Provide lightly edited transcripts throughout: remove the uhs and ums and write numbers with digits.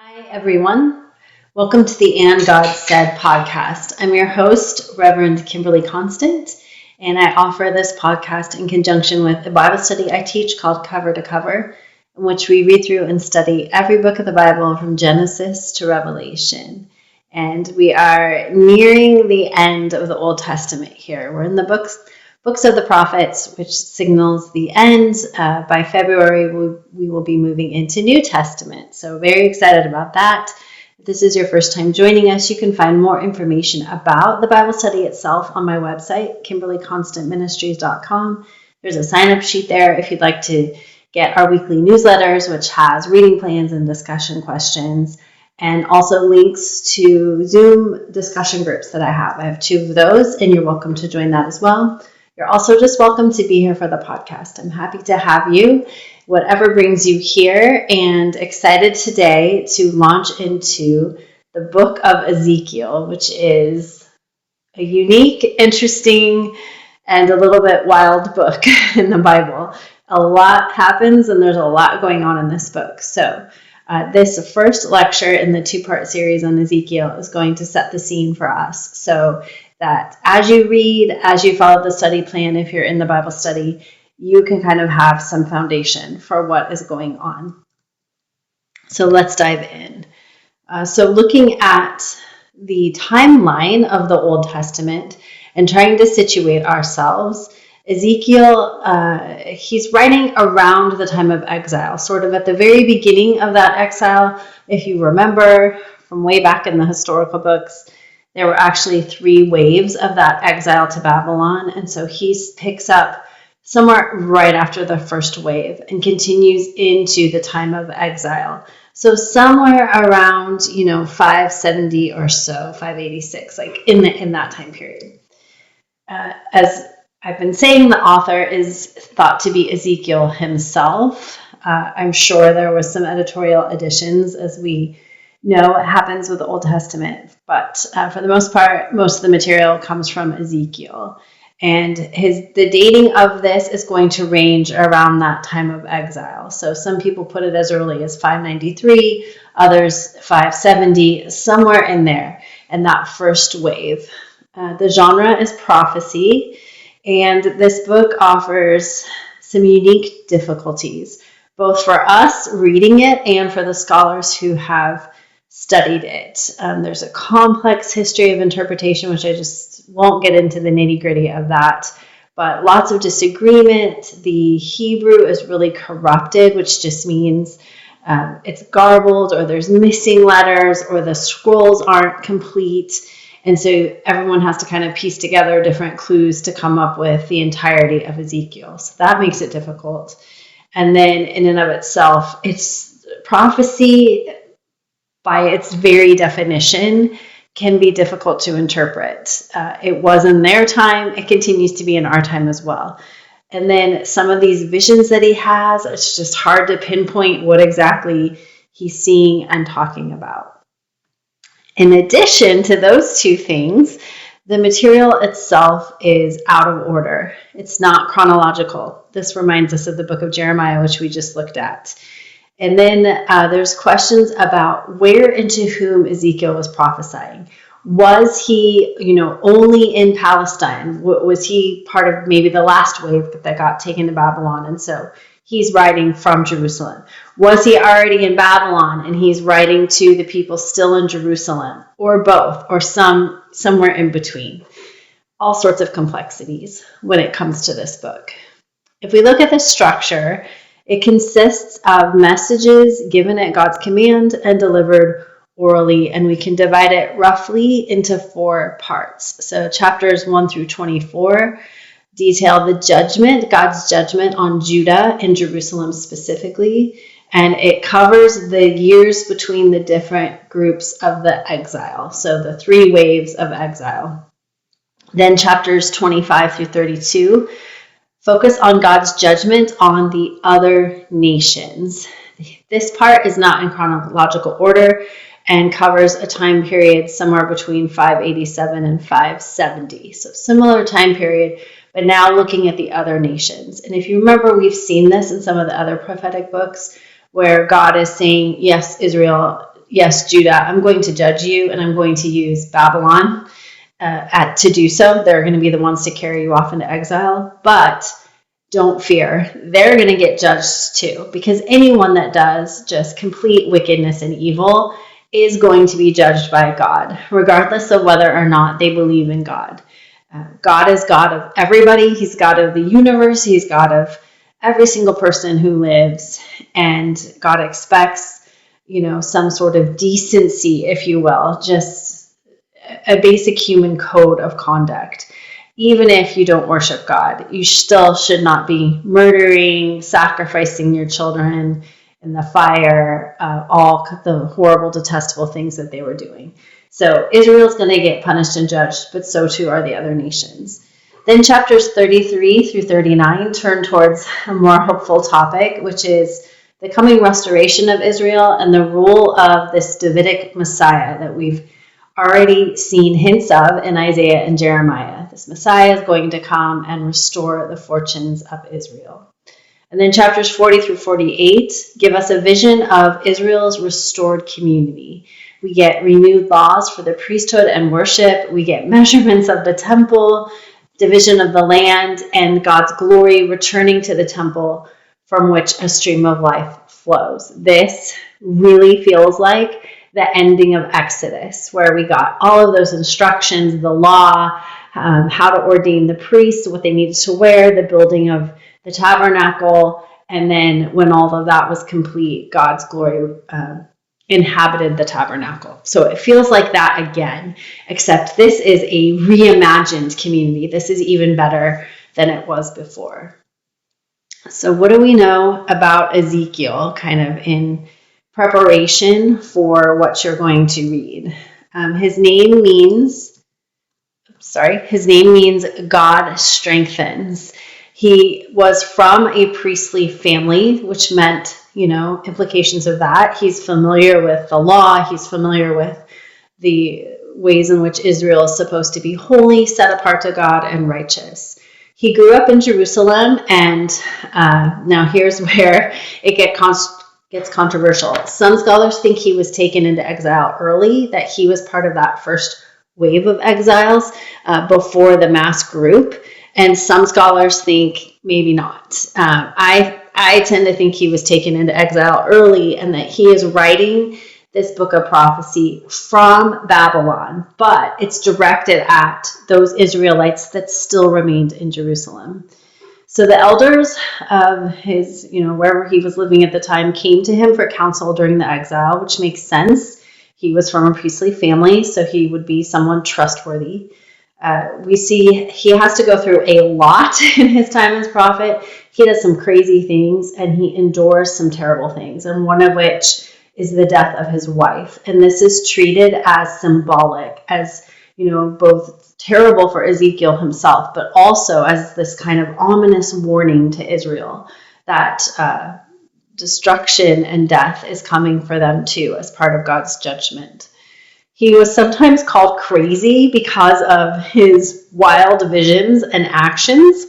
Hi, everyone. Welcome to the And God Said podcast. I'm your host, Reverend Kimberly Constant, and I offer this podcast in conjunction with a Bible study I teach called Cover to Cover, in which we read through and study every book of the Bible from Genesis to Revelation. And we are nearing the end of the Old Testament here. We're in the books of the prophets, which signals the end. By February, we will be moving into New Testament. So very excited about that. If this is your first time joining us, you can find more information about the Bible study itself on my website, KimberlyConstantMinistries.com. There's a sign-up sheet there if you'd like to get our weekly newsletters, which has reading plans and discussion questions, and also links to Zoom discussion groups that I have. I have 2 of those, and you're welcome to join that as well. You're also just welcome to be here for the podcast. I'm happy to have you, whatever brings you here, and excited today to launch into the book of Ezekiel, which is a unique, interesting, and a little bit wild book in the Bible. A lot happens, and there's a lot going on in this book. So this first lecture in the 2-part series on Ezekiel is going to set the scene for us. So that as you read, as you follow the study plan, if you're in the Bible study, you can kind of have some foundation for what is going on. So let's dive in. So looking at the timeline of the Old Testament and trying to situate ourselves, Ezekiel, he's writing around the time of exile, sort of at the very beginning of that exile. If you remember from way back in the historical books, there were actually 3 waves of that exile to Babylon. And so he picks up somewhere right after the first wave and continues into the time of exile. So somewhere around, 570 or so, 586, like in that time period. As I've been saying, the author is thought to be Ezekiel himself. I'm sure there was some editorial additions, as we know it happens with the Old Testament, but for the most part, most of the material comes from Ezekiel. And the dating of this is going to range around that time of exile. So some people put it as early as 593, others 570, somewhere in there, in that first wave. The genre is prophecy, and this book offers some unique difficulties, both for us reading it and for the scholars who have studied it. There's a complex history of interpretation, which I just won't get into the nitty-gritty of that, but lots of disagreement. The Hebrew is really corrupted, which just means it's garbled, or there's missing letters, or the scrolls aren't complete. And so everyone has to kind of piece together different clues to come up with the entirety of Ezekiel. So that makes it difficult. And then in and of itself, it's prophecy by its very definition can be difficult to interpret. It was in their time. It continues to be in our time as well. And then some of these visions that he has, it's just hard to pinpoint what exactly he's seeing and talking about. In addition to those 2 things, the material itself is out of order. It's not chronological. This reminds us of the book of Jeremiah, which we just looked at. And then there's questions about where and to whom Ezekiel was prophesying. Was he, only in Palestine? Was he part of maybe the last wave that got taken to Babylon? And so he's writing from Jerusalem. Was he already in Babylon and he's writing to the people still in Jerusalem? Or both, or somewhere in between? All sorts of complexities when it comes to this book. If we look at the structure, it consists of messages given at God's command and delivered orally, and we can divide it roughly into 4 parts. So chapters 1 through 24 detail the judgment, God's judgment on Judah and Jerusalem specifically, and it covers the years between the different groups of the exile, so the 3 waves of exile. Then chapters 25 through 32 focus on God's judgment on the other nations. This part is not in chronological order and covers a time period somewhere between 587 and 570. So similar time period, but now looking at the other nations. And if you remember, we've seen this in some of the other prophetic books where God is saying, yes, Israel, yes, Judah, I'm going to judge you, and I'm going to use Babylon to do so. They're going to be the ones to carry you off into exile. But don't fear. They're going to get judged too, because anyone that does just complete wickedness and evil is going to be judged by God, regardless of whether or not they believe in God. God is God of everybody. He's God of the universe. He's God of every single person who lives. And God expects, some sort of decency, if you will, just a basic human code of conduct. Even if you don't worship God, you still should not be murdering, sacrificing your children in the fire, all the horrible, detestable things that they were doing. So Israel's going to get punished and judged, but so too are the other nations. Then chapters 33 through 39 turn towards a more hopeful topic, which is the coming restoration of Israel and the rule of this Davidic Messiah that we've already seen hints of in Isaiah and Jeremiah. This Messiah is going to come and restore the fortunes of Israel. And then chapters 40 through 48 give us a vision of Israel's restored community. We get renewed laws for the priesthood and worship. We get measurements of the temple, division of the land, and God's glory returning to the temple from which a stream of life flows. This really feels like the ending of Exodus, where we got all of those instructions, the law, how to ordain the priests, what they needed to wear, the building of the tabernacle, and then when all of that was complete, God's glory inhabited the tabernacle. So it feels like that again, except this is a reimagined community. This is even better than it was before. So what do we know about Ezekiel kind of in preparation for what you're going to read? His name means God strengthens. He was from a priestly family, which meant, implications of that. He's familiar with the law. He's familiar with the ways in which Israel is supposed to be holy, set apart to God, and righteous. He grew up in Jerusalem, and now here's where it gets controversial. Some scholars think he was taken into exile early, that he was part of that first wave of exiles before the mass group, and some scholars think maybe not. I tend to think he was taken into exile early, and that he is writing this book of prophecy from Babylon, but it's directed at those Israelites that still remained in Jerusalem. So the elders of his, wherever he was living at the time, came to him for counsel during the exile, which makes sense. He was from a priestly family, so he would be someone trustworthy. We see he has to go through a lot in his time as prophet. He does some crazy things, and he endures some terrible things, and one of which is the death of his wife. And this is treated as symbolic, as, both terrible for Ezekiel himself, but also as this kind of ominous warning to Israel that destruction and death is coming for them too, as part of God's judgment. He was sometimes called crazy because of his wild visions and actions.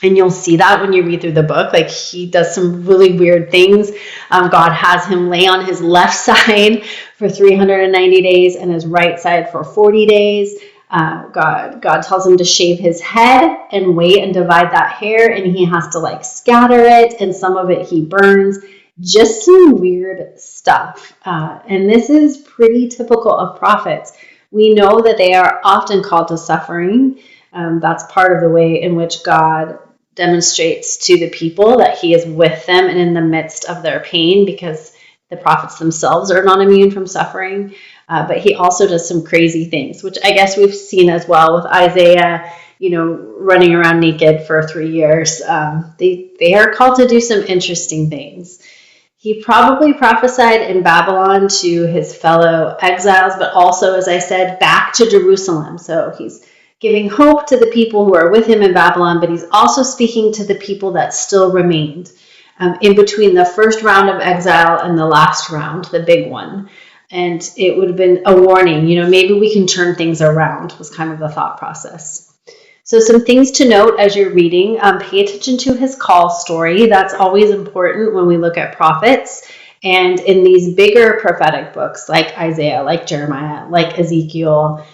And you'll see that when you read through the book. Like, he does some really weird things. God has him lay on his left side for 390 days and his right side for 40 days. God tells him to shave his head and wait and divide that hair, and he has to scatter it, and some of it he burns. Just some weird stuff. And this is pretty typical of prophets. We know that they are often called to suffering. That's part of the way in which God demonstrates to the people that he is with them and in the midst of their pain, because the prophets themselves are not immune from suffering. But he also does some crazy things, which I guess we've seen as well with Isaiah, running around naked for 3 years. They are called to do some interesting things. He probably prophesied in Babylon to his fellow exiles, but also, as I said, back to Jerusalem. So he's giving hope to the people who are with him in Babylon, but he's also speaking to the people that still remained in between the first round of exile and the last round, the big one. And it would have been a warning, maybe we can turn things around, was kind of the thought process. So some things to note as you're reading, pay attention to his call story. That's always important when we look at prophets. And in these bigger prophetic books like Isaiah, like Jeremiah, like Ezekiel,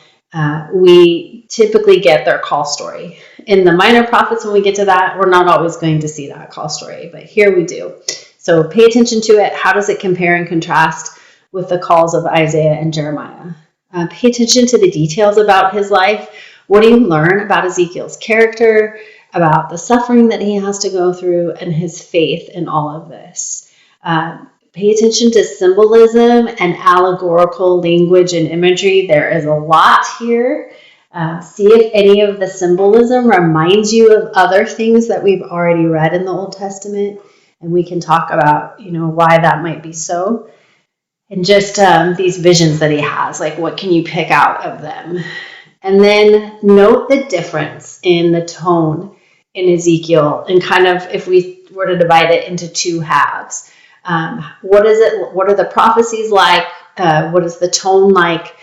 we typically get their call story. In the minor prophets, when we get to that, we're not always going to see that call story, but here we do. So pay attention to it. How does it compare and contrast with the calls of Isaiah and Jeremiah? Pay attention to the details about his life. What do you learn about Ezekiel's character, about the suffering that he has to go through, and his faith in all of this? Pay attention to symbolism and allegorical language and imagery. There is a lot here. See if any of the symbolism reminds you of other things that we've already read in the Old Testament, and we can talk about, why that might be so. And just these visions that he has, like what can you pick out of them? And then note the difference in the tone in Ezekiel, and kind of if we were to divide it into two halves. What is it? What are the prophecies like? What is the tone like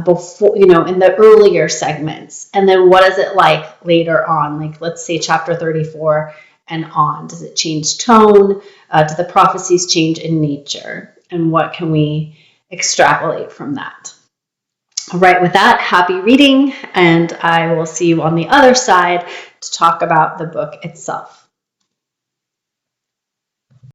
before, in the earlier segments? And then what is it like later on? Like, let's say chapter 34 and on. Does it change tone? Do the prophecies change in nature? And what can we extrapolate from that? All right, with that, happy reading, and I will see you on the other side to talk about the book itself.